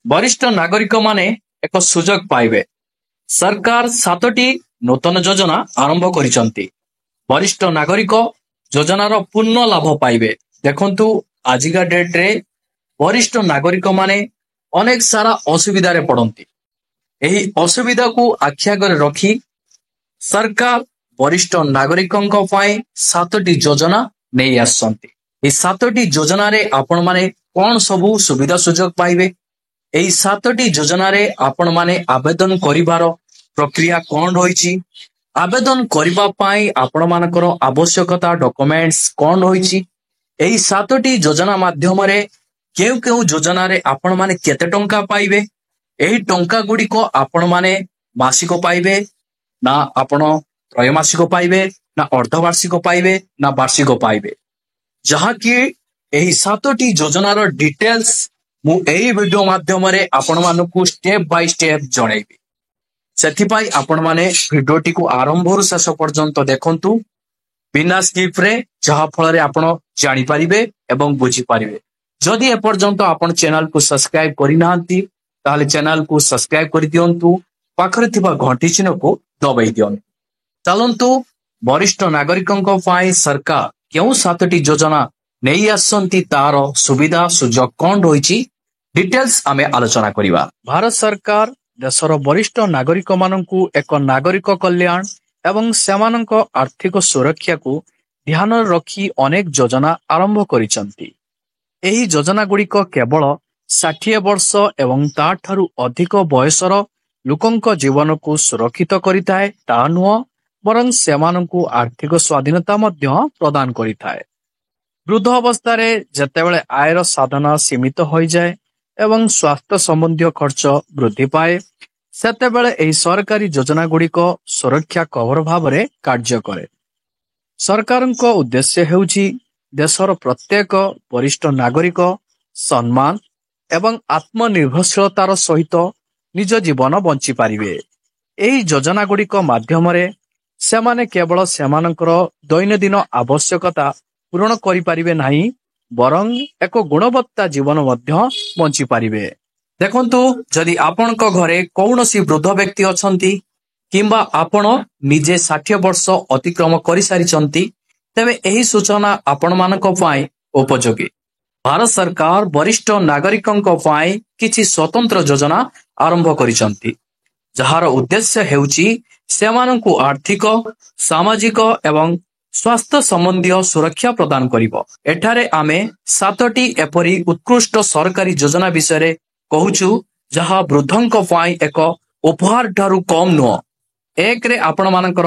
वरिष्ठ नागरिक माने एक सुजोग पाइबे। सरकार 7टी नूतन योजना आरंभ करिसंती। वरिष्ठ नागरिक योजनार पूर्ण लाभ पाइबे। देखंतु आजिका डेट रे वरिष्ठ नागरिक माने अनेक सारा असुविधा रे पड़ती। एही असुविधा को आखि आगरे रखी सरकार वरिष्ठ नागरिकों पाई 7टी योजना नहीं आसंती। ए 7टी योजना रे आपण माने कौन सबू सुविधा सुजोग पाइबे। एही 7टी योजना रे आपण माने आवेदन करिवार प्रक्रिया कौन रही, आवेदन करिबा पाई आपण मानकर आवश्यकता डॉक्यूमेंट्स कौन रही, एही 7टी योजना माध्यम रे केउ केउ योजना रे आपण माने केते टंका पाइबे, एही टंका गुडी को आपण माने मासिक पाइबे ना आपण त्रयमासिक पाइबे ना अर्धवार्षिक पाइबे ना वार्षिक पाइबे। जहाँ कि एही 7टी योजनार डिटेल्स मु एही वीडियो माध्यम रे आपण मानकु स्टेप बाय स्टेप जणाइबी। सेथिपाई आपण माने वीडियोटी को आरंभରୁ शेष पर्यंत देखंतु बिना स्किप रे, जहाँ फल रे आपण जानि परिबे एवं बुझी परिबे। जदि ए पर्यंत आपण चैनल को सब्सक्राइब करि नाहंती ताले चैनल को सब्सक्राइब करि दियंतु, पाखरे थिबा घंटी चिन्ह को दबाई दियंतु। चलंतु वरिष्ठ नागरिकों पाई सरकार केउ 7टी योजना नहीं आसंती, तार सुविधा सुजोग कौन रही डिटेल्स आमे आलोचना करिबा। भारत सरकार देशर वरिष्ठ नागरिक माननकु एक नागरिक कल्याण एवं सेमानक आर्थिक सुरक्षा को ध्यान रखी अनेक योजना आरंभ करिसंती। एही योजना गुड़िक केवल 60 वर्ष एवं ताठारु अधिक बयसर लोकंक जीवन को सुरक्षित करिताए ता नुह, बरं सेमानंकु आर्थिक स्वाधीनता मध्य प्रदान करिताए। वृद्ध अवस्था रे जेतेबेले आयर साधन सीमित हो जाए एवं स्वास्थ्य संबंधी खर्च वृद्धि पाए, सेतेबेले एही सरकारी योजना गुड़िक सुरक्षा कवर भाव रे कार्य करे। सरकारक उद्देश्य हेउची देशर प्रत्येक वरिष्ठ नागरिक सम्मान एवं आत्मनिर्भरशीलतार सहित निज जीवन बंची पारिबे। एही योजना गुड़िक माध्यम रे सेमाने केवल सेमानकर दैनंदिन आवश्यकता पूरण करि पारिबे नाही, बरं एक गुणवत्ता जीवन मध्य बंची पारिबे। देखंतु जदि आपनक घरे कौनसी वृद्ध व्यक्ति अछंती किंबा आपण निजे 60 वर्ष अतिक्रम करि सारिचंती, तेबे एही सूचना आपण मानक पाई उपयोगी। भारत सरकार वरिष्ठ नागरिकों पाई किछि स्वतंत्र योजना आरंभ करिसंती, जहार उद्देश्य हेउची सेमानंकु आर्थिक, सामाजिक एवं स्वास्थ्य संबंधी सुरक्षा प्रदान करिबो। एठारे आमे 7टी एपरी उत्कृष्ट सरकारी योजना विषय कहूचु, जहा वृद्धंक पाई एक उपहार ठारू कम नुह। एक रे आपण मानकर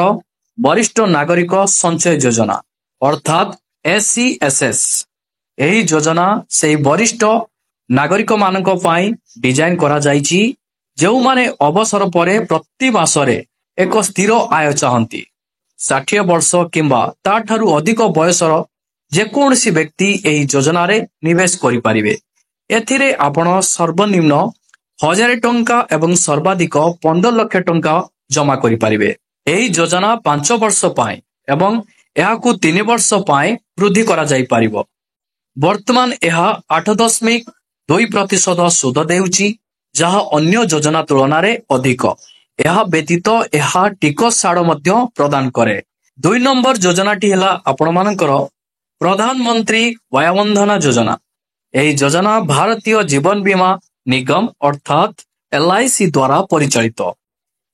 वरिष्ठ नागरिक संचय योजना अर्थात SCSS। एही योजना से वरिष्ठ नागरिक मानक पाई डिजाइन करा जाइछि, जेउ माने अवसर परे प्रति मासरे एक स्थिर आय चाहती। 60 वर्ष किंबा ताठारु अधिक बयसर जेकोसी व्यक्ति एही योजना रे निवेश करि परिबे। एथिरे आपण सर्वनिम्न 1000 टंका एवं सर्वाधिक 15 लाख टंका जमा करि परिबे। एही योजना 5 वर्ष पाए एवं एहाकु 3 वर्ष पाए वृद्धि करा जाई परिबो। वर्तमान एहा 8.2% सुध देउची, जहा अन्य योजना तुलना रे अधिक। एहा व्यतीत एहा टिकस छाड़ मध्य प्रदान करे। 2 नंबर योजनाटी हेला आपण मानकर प्रधानमंत्री वय वंदना योजना। एही योजना भारतीय जीवन बीमा निगम अर्थात LIC द्वारा परिचालित।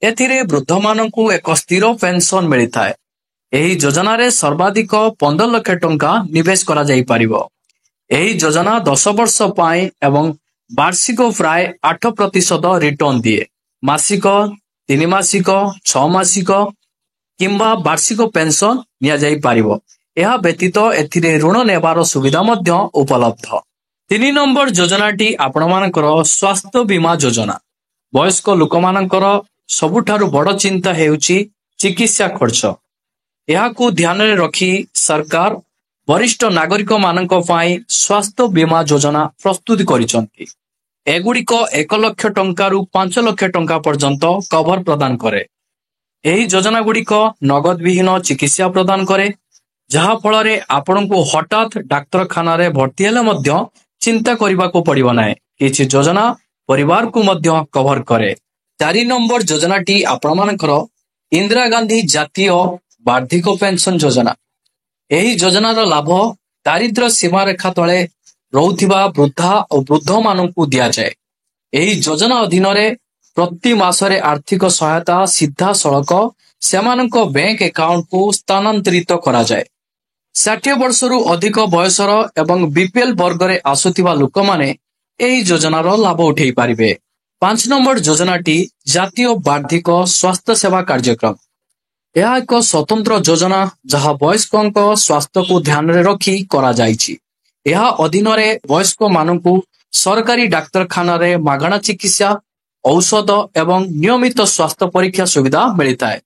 एथिरे वृद्ध मानकु एक स्थिर पेंशन मिलिथाए। एही योजना रे सर्वाधिक 15 लाख टंका निवेश करा जाई परिबो। एही योजना 10 वर्ष पाए एवं वार्षिक प्राय 8% रिटर्न दिए। मासिक, 3 मासिक, 6 मासिक किंबा वार्षिक पेंशन निया जाई पारिबो। एहा व्यतीत एथिरे ऋण नेबार सुविधा मध्य उपलब्ध। 3 नंबर योजनाटी आपण मानकर स्वास्थ्य बीमा योजना। वयस्क लोक मानकर सबुठारु बड़ चिंता हेउची चिकित्सा खर्च। एहाकु ध्यान रे रखी सरकार वरिष्ठ नागरिक मानक पाई स्वास्थ्य बीमा योजना प्रस्तुत करिसंती। एगुड़िक 1 लाख टंकारु 5 लाख टंका पर्यंत कवर प्रदान करे। एही योजना गुड़िक नगद विहीन चिकित्सा प्रदान करे, जहा फल रे आपनकु हठात डाक्तरखाना रे भर्ती हेले मध्य चिंता करबा को पड़िबो नाही। किछि योजना परिवार को मध्य कवर करे। 4 नंबर योजनाटी आपण मानकर इंदिरा गांधी जातीय वार्षिक पेंशन योजना। यही योजनार लाभ दारिद्र्य सीमा रेखा तले रहुथिबा वृद्धा और वृद्ध मानकु दिया जाए। यही योजना अधीन प्रति मासरे आर्थिक सहायता सीधा सड़क सेमानक बैंक अकाउंट को स्थानांतरित करा जाए। 60 वर्षरु अधिक बयसर एवं बीपीएल वर्ग रे आसुथिबा लोक माने एही योजनार लाभ उठेई पारिबे। 5 नंबर योजनाटी जातीय वार्षिक स्वास्थ्य सेवा कार्यक्रम। यह एक स्वतंत्र योजना जहाँ वयस्क स्वास्थ्य को ध्यान रे रखी करा जाइछि। यह अधीन वयस्क मानकु सरकारी डाक्तरखाना रे मागଣା चिकित्सा औषध एवं नियमित स्वास्थ्य परीक्षा सुविधा मिलता है।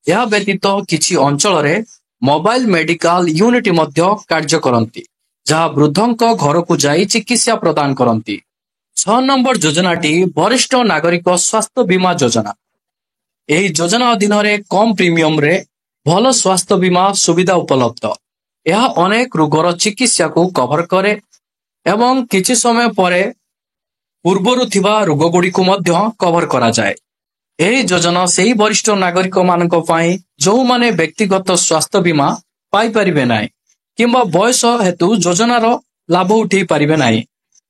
यह व्यतीत किछि अंचल रे मोबाइल मेडिकल यूनिट मध्य कार्य करती जहाँ वृद्धों घर को जाई चिकित्सा प्रदान करती। 6 नंबर योजनाटी वरिष्ठ नागरिक स्वास्थ्य बीमा योजना। यही योजना अधीन कम प्रीमियम रे भल स्वास्थ्य बीमा सुविधा उपलब्ध। यह अनेक रोगर चिकित्सा को कवर करे एवं किछि समय परे पूर्वरु थिबा रोग गुडी को मध्य कवर करा जाए। यही योजना सेही वरिष्ठ नागरिक मानक पई जो माने व्यक्तिगत स्वास्थ्य बीमा पाई परिबे नाही किंबा बयस हेतु योजनार लाभ उठेई परिबे नाही।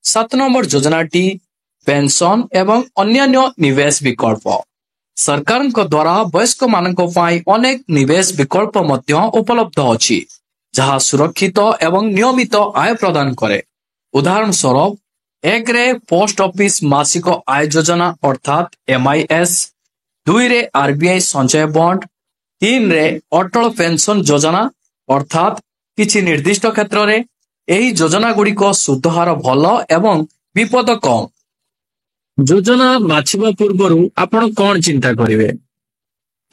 7 नंबर योजनाटी पेंशन एवं अन्यान्य निवेश विकल्प। सरकार द्वारा वयस्क मानक पई अनेक निवेश विकल्प मध्य उपलब्ध अछि जहाँ सुरक्षित एवं नियमित आय प्रदान करे। उदाहरण स्वरूप 1 रे पोस्ट ऑफिस मासिक आय योजना अर्थात MIS, 2 रे आरबीआई संचय बॉन्ड, 3 रे अटल पेंशन योजना अर्थात किछि निर्दिष्ट क्षेत्र रे एही योजना गुड़िक सुध हार भल एवं विपद कम। योजना बाछिबा पूर्वरु आपण कोन चिंता करिवे?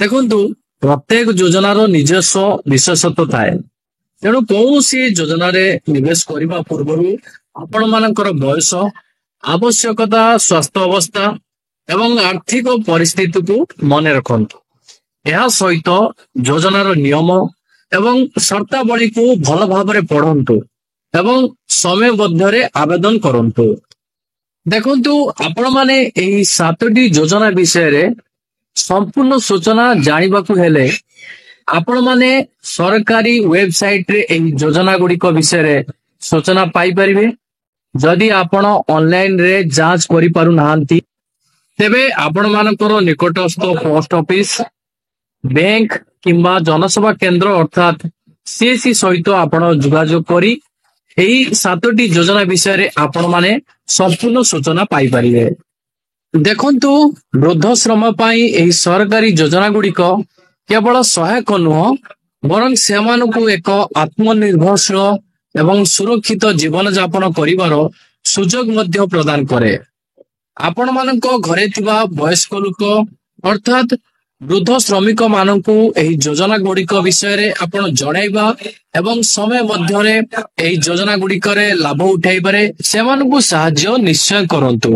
देखंतु प्रत्येक योजनार निजस्व विशेषत्व थाए। तेणु कौनसी योजना रे निवेश करिबा पूर्वरु आपण मानकर बयस, आवश्यकता, स्वास्थ्य अवस्था एवं आर्थिक परिस्थिति को मन रखंतु। यह सहित योजनार नियम एवं शर्तावली को भल भाबरे पढ़ंतु एवं समय मध्यरे आवेदन करंतु। देखंतु आपण माने एही 7टी योजना विषय रे संपूर्ण सूचना जानिबाकु हेले आपण माने सरकारी वेबसाइट रे एही योजना गुड़िक विषय रे सूचना पाई परिबे। जदि आपण ऑनलाइन रे जांच करि पारु नाहंती तेबे आपण मानकर निकटस्थ पोस्ट ऑफिस, बैंक किंबा जनसेवा केंद्र अर्थात सीएससी सहित आपण जोगाजोग करी एही 7टी योजना विषय रे आपण माने संपूर्ण सूचना पाई परिबे। देखंतु वृद्धाश्रम पाई एही सरकारी योजना गुड़िक केवल सहायक नुह बरं सेमानकु एक आत्मनिर्भरशील एवं सुरक्षित जीवन यापन करिवार सुजोग मध्य प्रदान करे। आपण मानक घरे थिबा वयस्क लोक अर्थात वृद्ध श्रमिक मानकु एही योजना गुड़िक विषय रे आपण जणाइबा एवं समय मध्यरे एही योजना गुड़िक रे लाभ उठाइबारे सेमानकु सहाय्य निश्चय करंतु।